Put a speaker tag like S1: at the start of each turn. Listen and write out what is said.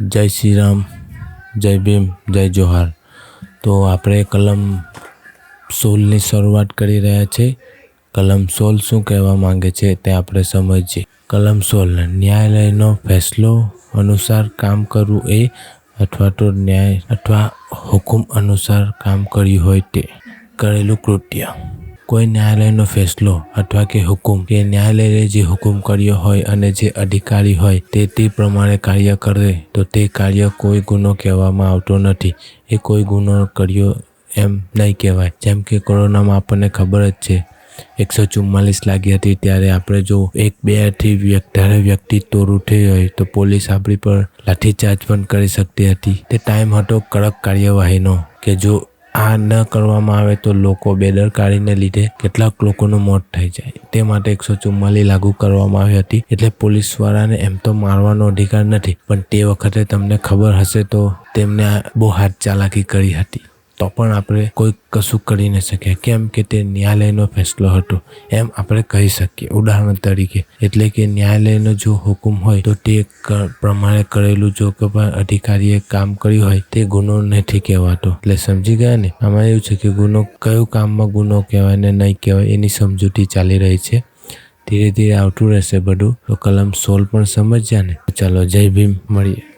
S1: જય શ્રી રામ, જય ભીમ, જય જોહાર. તો આપણે કલમ 16ની શરૂઆત કરી રહ્યા છે. કલમ 16 શું કહેવા માંગે છે તે આપણે સમજીએ. કલમ 16 ન્યાયાલયનો ફેસલો અનુસાર કામ કરવું એ અથવા તો ન્યાય અથવા હુકમ અનુસાર કામ કર્યું હોય તે કરેલું કૃત્ય. કોઈ ન્યાયાલયનો ફેસલો અથવા કે હુકમ કે ન્યાયાલયે જે હુકમ કર્યો હોય અને જે અધિકારી હોય તે પ્રમાણે કાર્ય કરે તો તે કાર્ય કોઈ ગુનો કહેવામાં આવતો નથી. એ કોઈ ગુનો કર્યો એમ નહીં કહેવાય. જેમ કે કોરોનામાં આપણને ખબર જ છે 144 લાગી હતી ત્યારે આપણે જો 1-2થી વધારે વ્યક્તિ તોરું થઈ હોય તો પોલીસ આપણી પર લાઠીચાર્જ પણ કરી શકતી હતી. તે ટાઈમ હતો કડક કાર્યવાહીનો કે જો આ ન કરવામાં આવે તો લોકો બેદરકારીને લીધે કેટલાક લોકોનું મોત થઈ જાય. તે માટે 144 લાગુ કરવામાં આવી હતી. એટલે પોલીસવાળાને એમ તો મારવાનો અધિકાર નથી, પણ તે વખતે તમને ખબર હશે તો તેમને બહુ હાથ ચાલાકી કરી હતી. તો પણ આપણે કોઈ કશું કરી ન શકીએ કેમ કે તે ન્યાયાલયનો ફેસલો હતો એમ આપણે કહી શકીએ ઉદાહરણ તરીકે. એટલે કે ન્યાયાલયનો જો હુકમ હોય તો તે પ્રમાણે કરેલું જો કે અધિકારીએ કામ કર્યું હોય તે ગુનો નથી કહેવાતો. એટલે સમજી ગયા ને? આમાં એવું છે કે ગુનો કયું કામમાં ગુનો કહેવાય ને નહીં કહેવાય એની સમજૂતી ચાલી રહી છે. ધીરે ધીરે આવતું રહેશે બધું. તો કલમ 16 પણ સમજ્યા ને? ચાલો જય ભીમ, મળીએ.